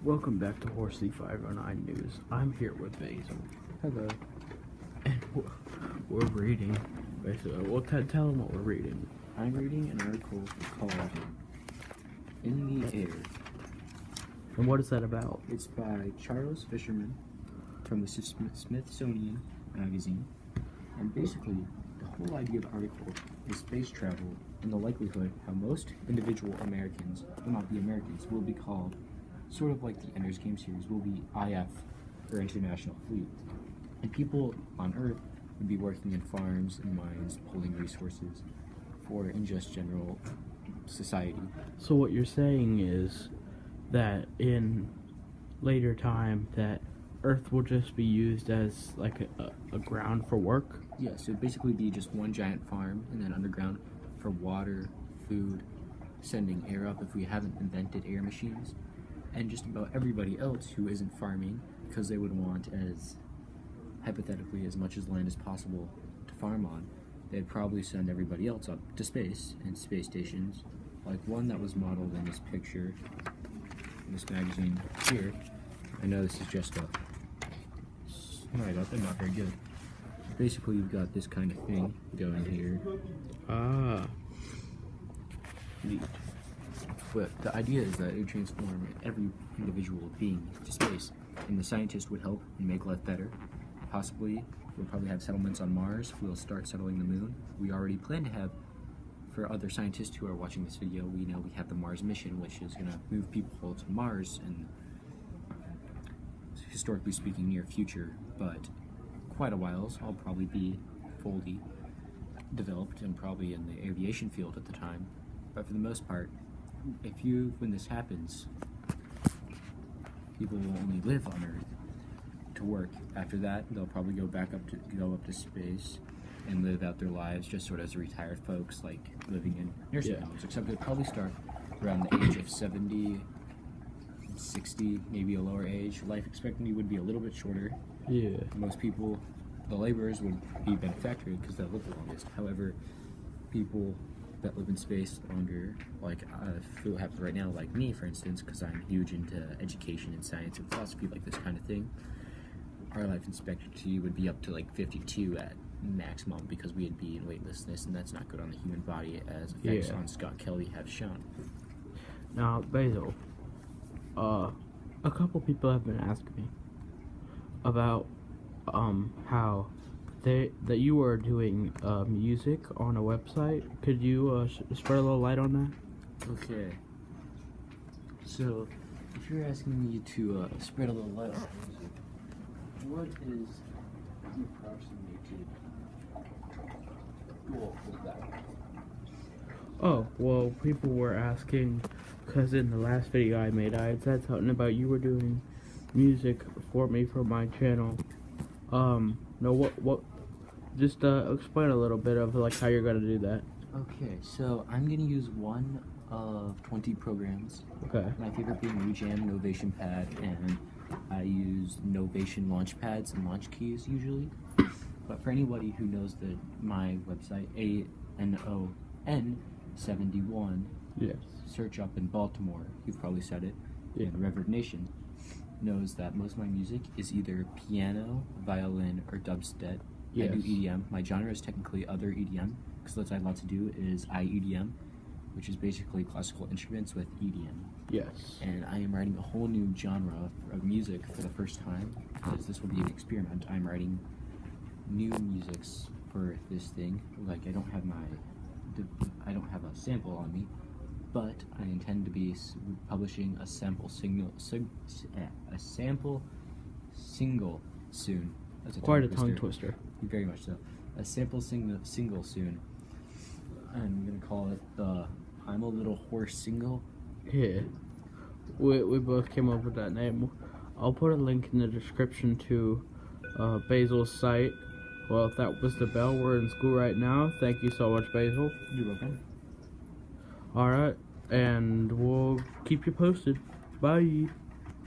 Welcome back to Horsey 509 News. I'm here with Basil. Hello. And we're reading. Basically, well, tell them what we're reading. I'm reading an article called In the Air. And what is that about? It's by Charles Fisherman from the Smithsonian Magazine. And basically, the whole idea of the article is space travel and the likelihood how most individual Americans, well, not the Americans, will be called, sort of like the Ender's Game series, will be IF, or International Fleet. And people on Earth would be working in farms and mines, pulling resources for in just general society. So what you're saying is that in later time that Earth will just be used as like a ground for work? Yeah, so it'd basically be just one giant farm and then underground for water, food, sending air up if we haven't invented air machines, and just about everybody else who isn't farming, because they would want, as hypothetically, as much as land as possible to farm on. They'd probably send everybody else up to space and space stations, like one that was modeled in this picture, in this magazine here. I know this is just a... Sorry about that, not very good. Basically, you've got this kind of thing going here. Ah. Neat. But the idea is that it would transform every individual being to space, and the scientist would help and make life better. Possibly, we'll probably have settlements on Mars. We'll start settling the moon. We already plan to have, for other scientists who are watching this video, we know we have the Mars mission, which is going to move people to Mars in, historically speaking, near future, but quite a while, so I'll probably be fully developed and probably in the aviation field at the time. But for the most part, when this happens, people will only live on Earth to work. After that, they'll probably go up to space and live out their lives just sort of as retired folks, like living in nursing homes, except they'll probably start around the age of 70, 60, maybe a lower age. Life expectancy would be a little bit shorter. Yeah. Most people, the laborers, would be benefactory because they'll live the longest. However, people that live in space longer, like what happens right now, like me, for instance, because I'm huge into education and science and philosophy, like this kind of thing, our life expectancy would be up to like 52 at maximum, because we'd be in weightlessness, and that's not good on the human body, as effects on Scott Kelly have shown. Now, Basil, a couple people have been asking me about how that you are doing music on a website. Could you spread a little light on that? Okay. So, if you're asking me to spread a little light on music, what is the approximated goal of that? Oh, well, people were asking, because in the last video I made, I had said something about you were doing music for me for my channel. No, what, just explain a little bit of, like, how you're gonna do that. Okay, so I'm gonna use one of 20 programs. Okay. My favorite being Rejam, Novation Pad, and I use Novation launch pads and launch keys usually. But for anybody who knows my website, ANON71, yes, search up in Baltimore, you've probably said it, yeah, in Reverb Nation, knows that most of my music is either piano, violin, or dubstep. yes. I do EDM. My genre is technically other EDM, because what I'd love to do is IEDM, which is basically classical instruments with EDM. Yes. And I am writing a whole new genre of music for the first time, because this will be an experiment. I'm writing new musics for this thing. Like, I don't have a sample on me, but I intend to be publishing a sample single soon. That's Quite a tongue twister. Very much so. A sample single soon. I'm gonna call it the I'm a Little Horse single. Yeah. We both came up with that name. I'll put a link in the description to Basil's site. Well, if that was the bell, we're in school right now. Thank you so much, Basil. You're welcome. Alright, and we'll keep you posted. Bye.